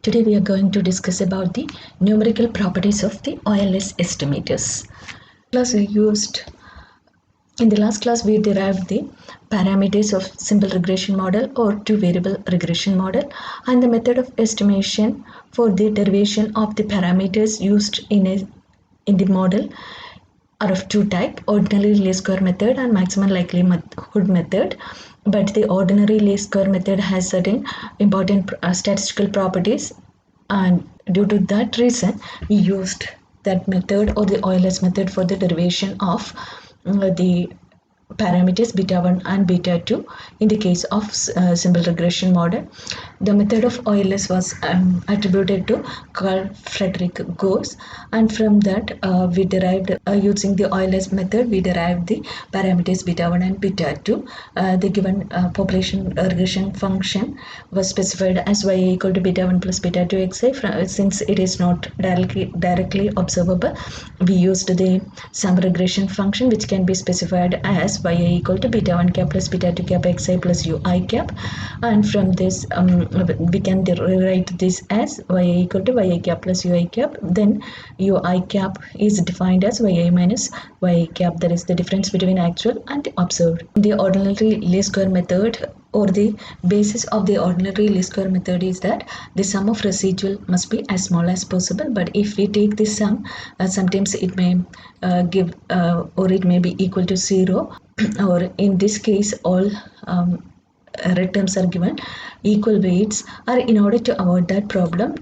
Today we are going to discuss about the numerical properties of the OLS estimators. In the last class we derived the parameters of simple regression model or two variable regression model and the method of estimation for the derivation of the parameters used in the model are of two types, ordinary least square method and maximum likelihood method. But the ordinary least square method has certain important statistical properties, and due to that reason we used that method or the Euler's method for the derivation of the parameters beta 1 and beta 2 in the case of simple regression model. The method of Euler's was attributed to Carl Friedrich Gauss, and from that we derived using the Euler's method we derived the parameters beta 1 and beta 2. The given population regression function was specified as y equal to beta 1 plus beta 2 xi. Since it is not directly observable, we used the sample regression function which can be specified as y equal to beta 1 cap plus beta 2 cap xi plus ui cap, and from this we can rewrite this as y equal to y cap plus ui cap. Then ui cap is defined as yi minus y cap, that is the difference between actual and observed. The ordinary least square method or the basis of the ordinary least square method is that the sum of residual must be as small as possible, but if we take this sum, sometimes it may give or it may be equal to 0 or in this case all red terms are given equal weights, or in order to avoid that problem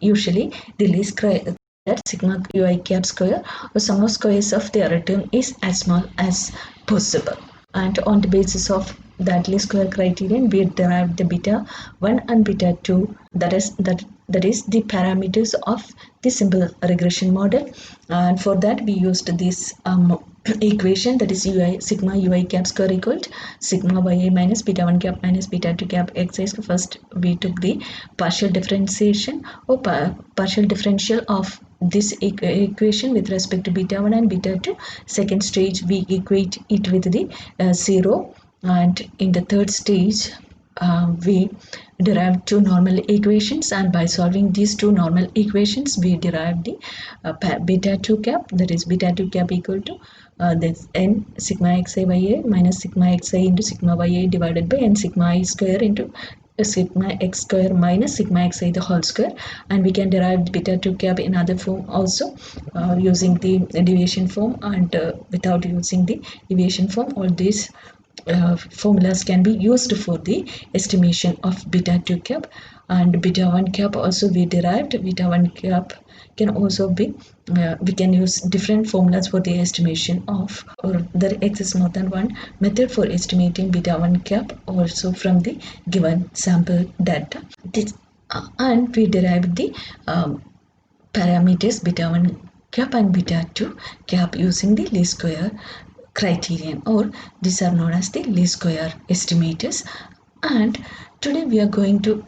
usually the least square that sigma ui cap square or sum of squares of the error term is as small as possible. And on the basis of that least square criterion we derived the beta 1 and beta 2, that is the parameters of the simple regression model, and for that we used this equation, that is ui sigma ui cap square equal to sigma yi minus beta 1 cap minus beta 2 cap xi. First we took the partial differentiation or partial differential of this equation with respect to beta 1 and beta 2. Second stage we equate it with the 0, and in the third stage we derived two normal equations, and by solving these two normal equations we derived the beta 2 cap, that is beta 2 cap equal to this n sigma xi ya minus sigma xi into sigma ya divided by n sigma I square into sigma x square minus sigma xi the whole square. And we can derive beta 2 cap in other form also using the deviation form, and without using the deviation form, all these formulas can be used for the estimation of beta 2 cap. And beta 1 cap also we derived. Beta 1 cap can also be we can use different formulas for the estimation of, or there exists more than one method for estimating beta 1 cap also from the given sample data. And we derived the parameters beta 1 cap and beta 2 cap using the least square criterion, or these are known as the least square estimators. And today we are going to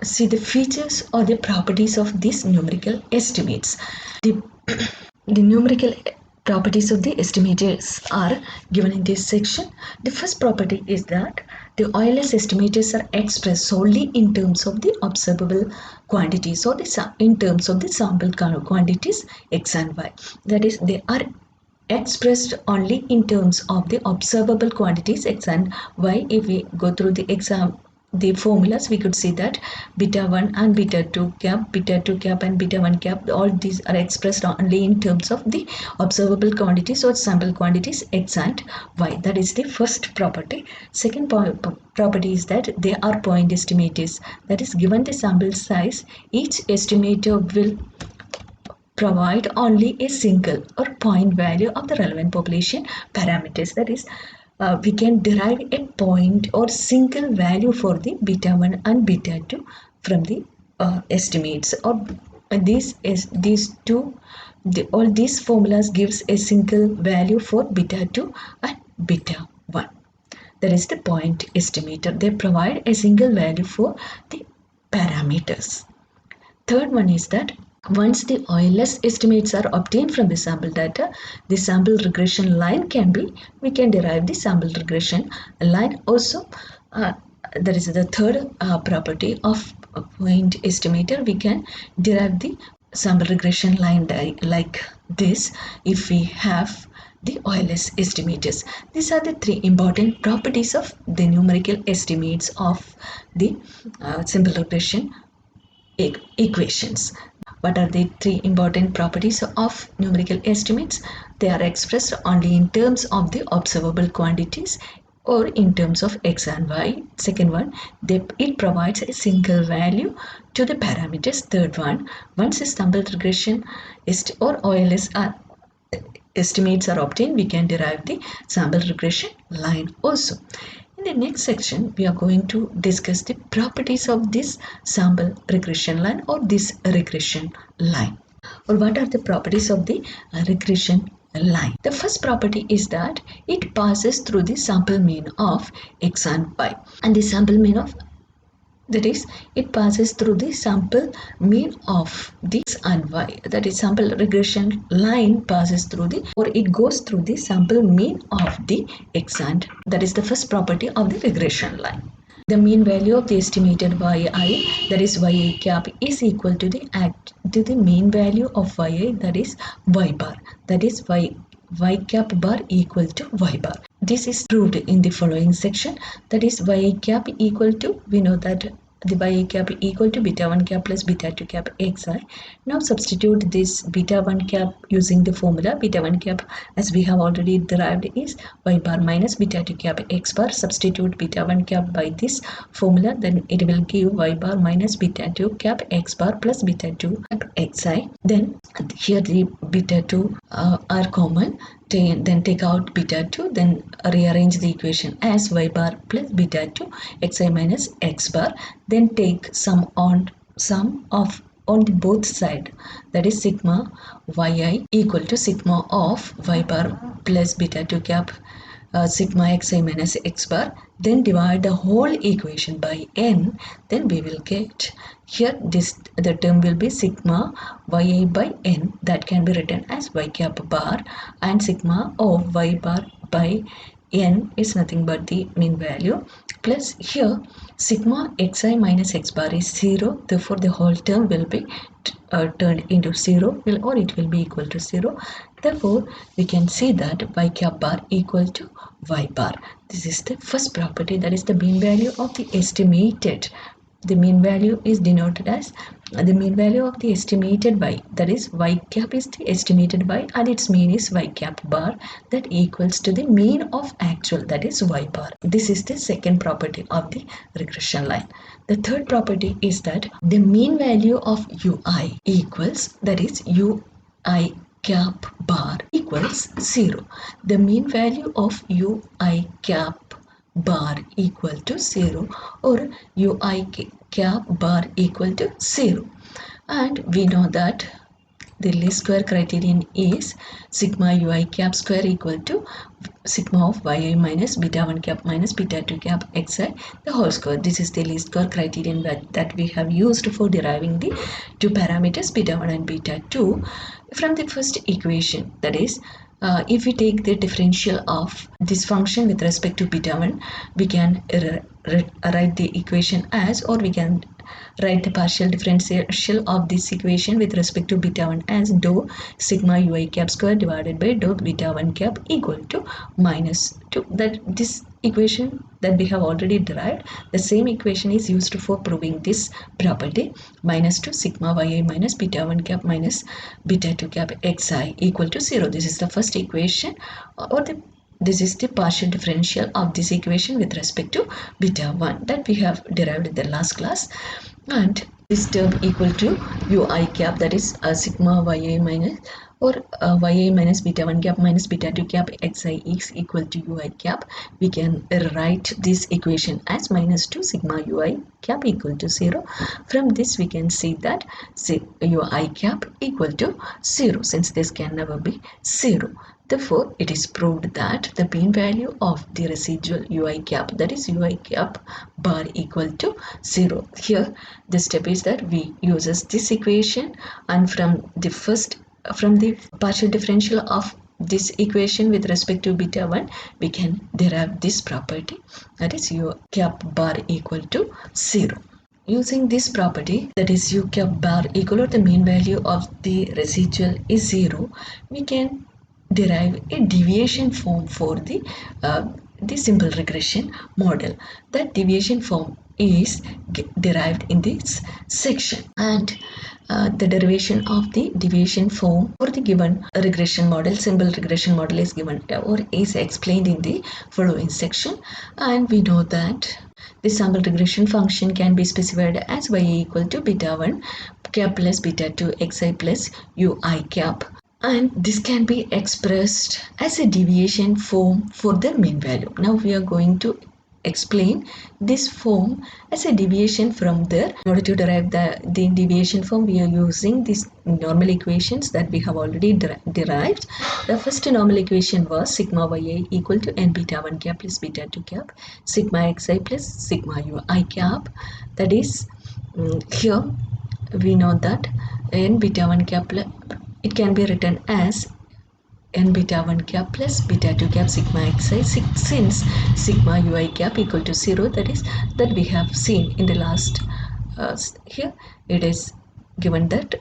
see the features or the properties of these numerical estimates. The numerical properties of the estimators are given in this section. The first property is that the Euler's estimators are expressed solely in terms of the observable quantities, or in terms of the sample quantities x and y. That is, they are expressed only in terms of the observable quantities x and y. If we go through the formulas, we could see that beta 1 and beta 2 cap and beta 1 cap, all these are expressed only in terms of the observable quantities or sample quantities x and y. That is the first property. Second property is that they are point estimators. That is, given the sample size, each estimator will provide only a single or point value of the relevant population parameters. That is, we can derive a point or single value for the beta 1 and beta 2 from the estimates, or all these formulas gives a single value for beta 2 and beta 1. That is the point estimator. They provide a single value for the parameters. Third one is that once the Euler's estimates are obtained from the sample data, the sample regression line we can derive the sample regression line also. That is the third property of point estimator, we can derive the sample regression line like this if we have the OLS estimators. These are the three important properties of the numerical estimates of the simple regression equations. What are the three important properties of numerical estimates? They are expressed only in terms of the observable quantities or in terms of x and y. Second one, it provides a single value to the parameters. Third one, once a sample regression or OLS estimates are obtained, we can derive the sample regression line also. In the next section, we are going to discuss the properties of this sample regression line or this regression line. Or what are the properties of the regression line? The first property is that it passes through the sample mean of x and y, and the sample mean of, that is, it passes through the sample mean of the x and y. That is, sample regression line passes through the, or it goes through the sample mean of the x and, that is the first property of the regression line. The mean value of the estimated yi, that is yi cap, is equal to the mean value of yi, that is y bar, that is y cap bar equal to y bar. This is proved in the following section. That is y cap equal to, we know that the y cap equal to beta 1 cap plus beta 2 cap xi. Now substitute this beta 1 cap using the formula. Beta 1 cap, as we have already derived, is y bar minus beta 2 cap x bar. Substitute beta 1 cap by this formula, then it will give y bar minus beta 2 cap x bar plus beta 2 cap xi. Then here the beta 2 are common. Then take out beta 2, then rearrange the equation as y bar plus beta 2 xi minus x bar. Then take sum on the both side, that is sigma yi equal to sigma of y bar plus beta 2 cap sigma xi minus x bar. Then divide the whole equation by n. Then we will get here the term will be sigma yi by n, that can be written as y cap bar, and sigma of y bar by n is nothing but the mean value, plus here sigma xi minus x bar is 0, therefore the whole term will be turned into 0, or it will be equal to 0. Therefore we can see that y cap bar equal to y bar. This is the first property, that is the mean value of the estimated. The mean value is denoted as the mean value of the estimated y, that is y cap is the estimated y and its mean is y cap bar, that equals to the mean of actual, that is y bar. This is the second property of the regression line. The third property is that the mean value of ui equals, that is ui cap bar equals 0. The mean value of ui cap bar equal to 0, or ui cap bar equal to 0. And we know that the least square criterion is sigma ui cap square equal to sigma of yi minus beta 1 cap minus beta 2 cap xi the whole square. This is the least square criterion that we have used for deriving the two parameters beta 1 and beta 2 from the first equation. That is, if we take the differential of this function with respect to beta 1, we can write the equation as, or we can write the partial differential of this equation with respect to beta 1 as dou sigma ui cap square divided by dou beta 1 cap equal to minus 2. That this equation that we have already derived, the same equation is used for proving this property, minus 2 sigma yi minus beta 1 cap minus beta 2 cap xi equal to 0. This is the first equation, or this is the partial differential of this equation with respect to beta 1 that we have derived in the last class. And this term equal to ui cap, that is sigma yi minus, or yi minus beta 1 cap minus beta 2 cap xi is equal to ui cap. We can write this equation as minus 2 sigma ui cap equal to 0. From this we can see that ui cap equal to 0, since this can never be 0. Therefore, it is proved that the mean value of the residual ui cap, that is ui cap bar equal to 0. Here the step is that we uses this equation, and from the partial differential of this equation with respect to beta 1, we can derive this property, that is u cap bar equal to 0. Using this property, that is u cap bar equal to the mean value of the residual is 0, we can derive a deviation form for the simple regression model. That deviation form is derived in this section, and the derivation of the deviation form for the given regression model, simple regression model, is given or is explained in the following section. And we know that the sample regression function can be specified as y equal to beta 1 cap plus beta 2 xi plus ui cap, and this can be expressed as a deviation form for the mean value. Now we are going to explain this form as a deviation from there. In order to derive the deviation form, we are using these normal equations that we have already derived. The first normal equation was sigma ya equal to n beta 1 cap plus beta 2 cap sigma xi plus sigma ui cap. That is, here we know that n beta 1 cap, it can be written as n beta 1 cap plus beta 2 cap sigma xi, since sigma ui cap equal to 0, that is that we have seen in the last here it is given that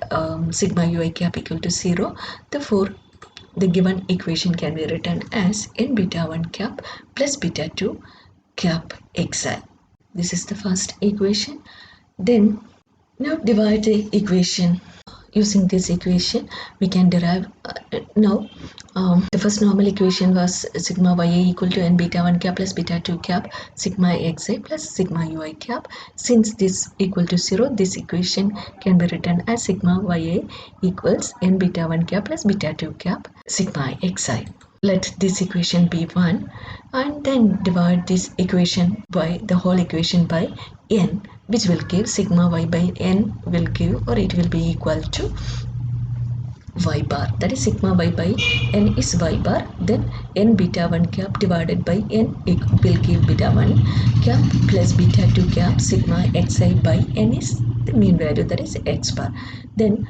sigma ui cap equal to 0. Therefore the given equation can be written as n beta 1 cap plus beta 2 cap xi. This is the first equation. Then now divide the equation. Using this equation, we can derive the first normal equation was sigma ya equal to n beta 1 cap plus beta 2 cap sigma xi plus sigma ui cap. Since this equal to 0, this equation can be written as sigma ya equals n beta 1 cap plus beta 2 cap sigma xi. Let this equation be 1, and then divide this equation by the whole equation by n, which will give sigma y by n will give, or it will be equal to y bar. That is sigma y by n is y bar. Then n beta 1 cap divided by n will give beta 1 cap plus beta 2 cap sigma xi by n is the mean value, that is x bar. Then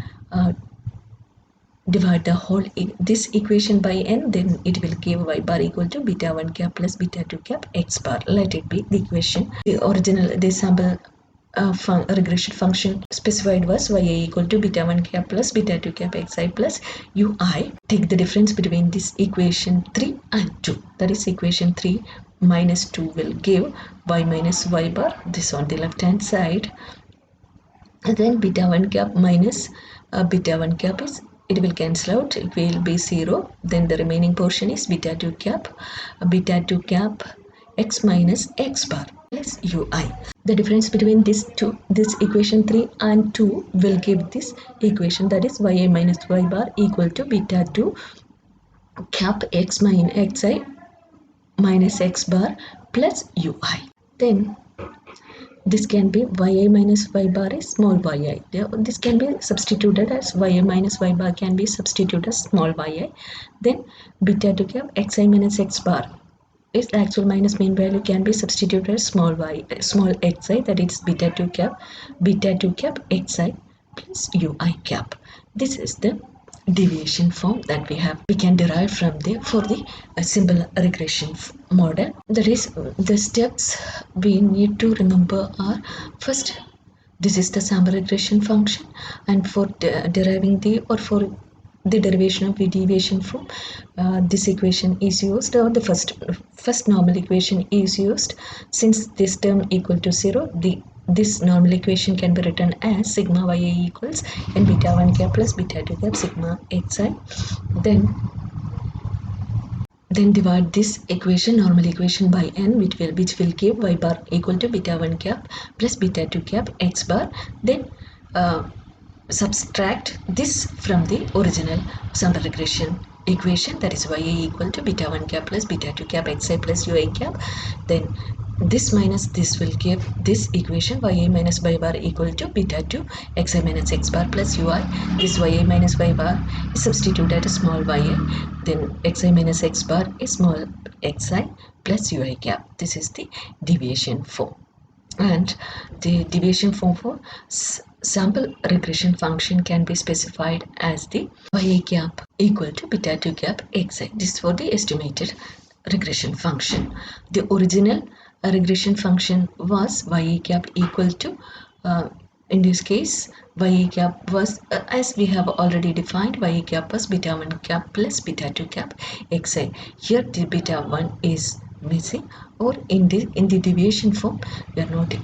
divide the whole this equation by n, then it will give y bar equal to beta 1 cap plus beta 2 cap x bar. Let it be the equation. The sample regression function specified was ya equal to beta 1 cap plus beta 2 cap xi plus ui. Take the difference between this equation 3 and 2. That is equation 3 minus 2 will give y minus y bar, this on the left hand side. And then beta 1 cap minus beta 1 cap is, it will cancel out, it will be 0. Then the remaining portion is beta 2 cap x minus x bar plus ui. The difference between this equation 3 and 2 will give this equation, that is ya minus y bar equal to beta 2 cap x minus xi minus x bar plus ui. Then this can be ya minus y bar is small yi. This can be substituted as ya minus y bar can be substituted as small yi. Then beta 2 cap xi minus x bar is actual minus mean value can be substituted as small xi, that is beta 2 cap xi plus ui cap. This is the deviation form that we can derive from there for the simple regression model. That is, the steps we need to remember are: first, this is the sample regression function, and for deriving for the derivation of the deviation form, this equation is used, or the first normal equation is used. Since this term equal to 0, this normal equation can be written as sigma ya equals n beta 1 cap plus beta 2 cap sigma xi. Then divide this equation, normal equation, by n, which will give y bar equal to beta 1 cap plus beta 2 cap x bar. Then subtract this from the original sample regression equation, that is ya equal to beta 1 cap plus beta 2 cap xi plus ui cap. Then this minus this will give this equation, ya minus y bar equal to beta 2 xi minus x bar plus ui. This ya minus y bar is substituted as small ya. Then xi minus x bar is small xi plus ui cap. This is the deviation form. And the deviation form for sample regression function can be specified as the ya cap equal to beta 2 cap xi. This is for the estimated regression function. The original regression function was ya cap equal to in this case y cap was as we have already defined, y cap was beta 1 cap plus beta 2 cap xi. Here the beta 1 is missing, or in the deviation form we are not,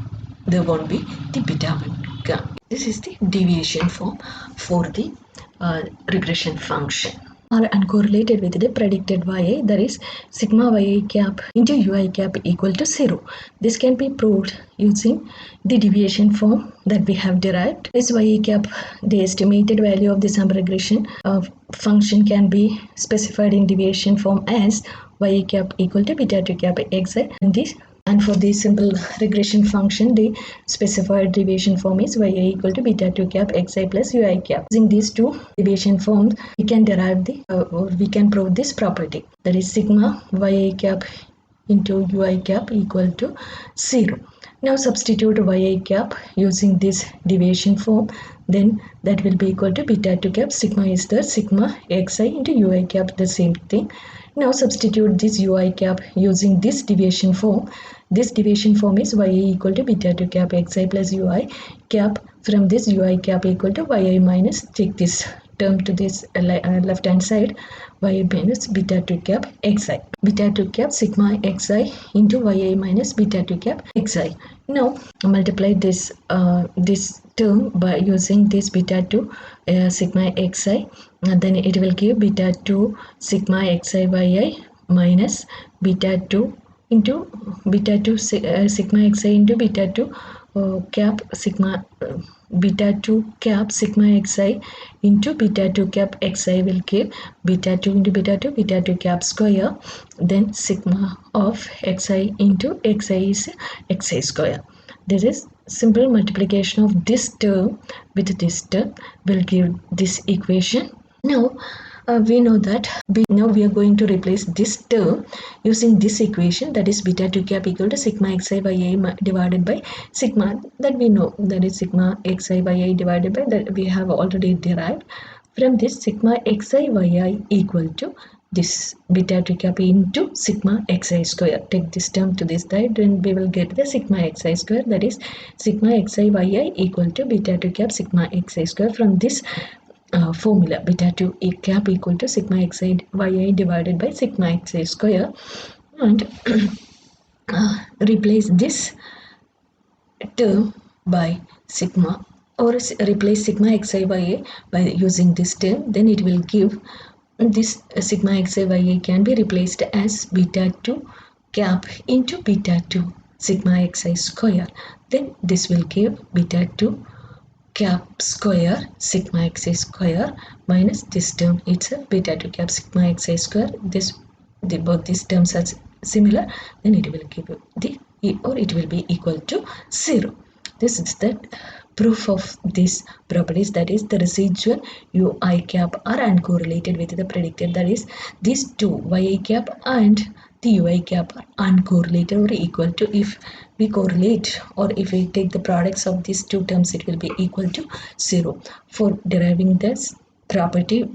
there won't be the beta 1 cap. This is the deviation form for the regression function are uncorrelated with the predicted yi, that is sigma yi cap into ui cap equal to 0. This can be proved using the deviation form that we have derived. This yi cap, the estimated value of the sum regression function, can be specified in deviation form as yi cap equal to beta 2 cap xi, and for the simple regression function, the specified deviation form is yi equal to beta 2 cap xi plus ui cap. Using these two deviation forms, we can derive the or we can prove this property, that is sigma yi cap into ui cap equal to 0. Now substitute yi cap using this deviation form, then that will be equal to beta 2 cap. Sigma is the sigma xi into ui cap, the same thing. Now substitute this ui cap using this deviation form. This deviation form is yi equal to beta 2 cap xi plus ui cap. From this ui cap equal to yi minus, take this term to this left hand side, yi minus beta 2 cap xi. Beta 2 cap sigma xi into yi minus beta 2 cap xi. Now multiply this this term by using this beta 2 sigma xi, and then it will give beta 2 sigma xi yi minus beta 2 into beta 2 sigma xi into beta 2 cap sigma beta 2 cap sigma xi into beta 2 cap xi will give beta 2 into beta 2 cap square, then sigma of xi into xi is xi square. This is simple multiplication of this term with this term will give this equation. Now we know that now we are going to replace this term using this equation, that is beta 2 cap equal to sigma xi by a divided by sigma, that we know, that is sigma xi by a divided by, that we have already derived. From this, sigma xi yi equal to this beta 2 cap into sigma xi square. Take this term to this side, then we will get the sigma xi square, that is sigma xi yi equal to beta 2 cap sigma xi square. From this formula, beta 2 cap equal to sigma xi yi divided by sigma xi square, and replace this term by sigma, or replace sigma xi yi by using this term, then it will give this sigma xi yi can be replaced as beta 2 cap into beta 2 sigma xi square, then this will give beta 2 cap square sigma xi square minus this term itself, beta 2 cap sigma xi square. Both these terms are similar, then it will give the, or it will be equal to 0. This is the proof of these properties, that is the residual ui cap are uncorrelated with the predicted, that is these two yi cap and the ui cap are uncorrelated or equal to. If we correlate, or if we take the products of these two terms, it will be equal to 0. For deriving this property,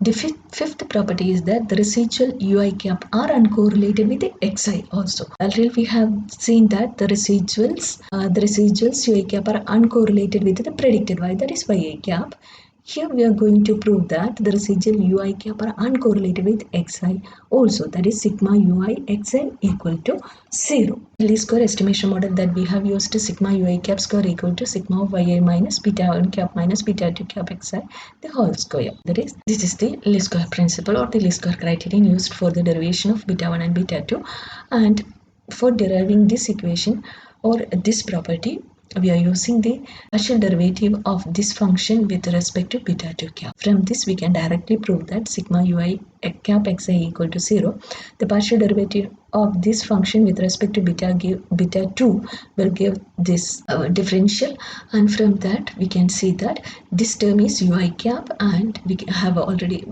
the fifth property is that the residual ui cap are uncorrelated with the xi also. Already we have seen that the residuals ui cap are uncorrelated with the predicted y, that is yi cap. Here we are going to prove that the residual ui cap are uncorrelated with xi also, that is sigma ui xi equal to 0. Least square estimation model that we have used sigma ui cap square equal to sigma of yi minus beta 1 cap minus beta 2 cap xi the whole square. That is, this is the least square principle or the least square criterion used for the derivation of beta 1 and beta 2. And for deriving this equation or this property, we are using the partial derivative of this function with respect to beta 2 cap. From this, we can directly prove that sigma ui cap xi equal to 0. The partial derivative of this function with respect to beta 2 will give this differential, and from that we can see that this term is ui cap, and we have already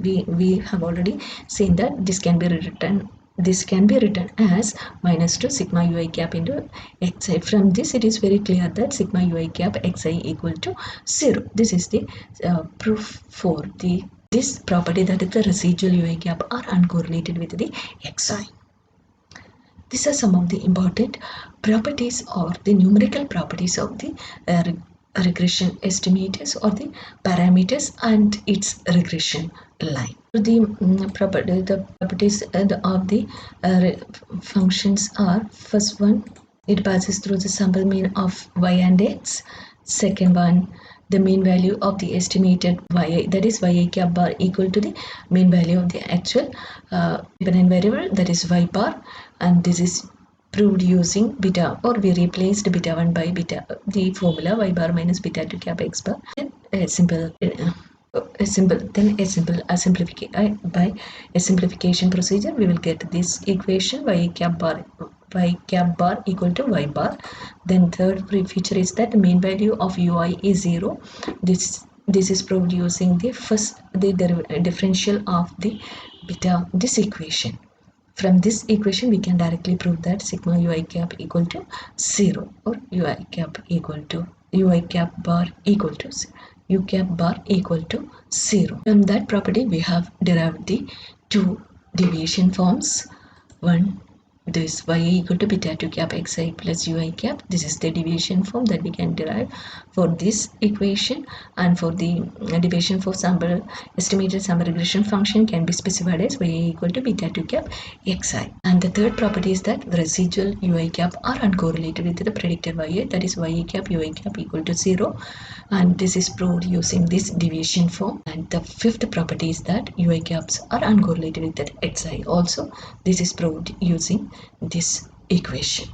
seen that this can be written as minus 2 sigma ui cap into xi. From this, it is very clear that sigma ui cap xi equal to 0. This is the proof for this property, that is the residual ui cap are uncorrelated with the xi. These are some of the important properties or the numerical properties of the regression estimators or the parameters and its regression line. The properties of the functions are: first one, it passes through the sample mean of y and x. Second one, the mean value of the estimated yi, that is yi cap bar, equal to the mean value of the actual dependent variable, that is y bar, and this is proved using beta, or we replaced beta 1 by beta, the formula y bar minus beta 2 cap x bar. Then a simple by a simplification procedure, we will get this equation y cap bar equal to y bar. Then third feature is that the mean value of ui is 0. This is proved using the differential of the beta, this equation. From this equation, we can directly prove that sigma ui cap equal to 0, or ui cap bar equal to 0. U cap bar equal to 0. From that property, we have derived the two deviation forms. One, this y equal to beta 2 cap xi plus ui cap. This is the deviation form that we can derive for this equation, and for the deviation for estimated sample regression function can be specified as y equal to beta 2 cap xi. And the third property is that the residual ui cap are uncorrelated with the predicted yi, that is y cap ui cap equal to 0, and this is proved using this deviation form. And the fifth property is that ui caps are uncorrelated with that xi also. This is proved using this equation.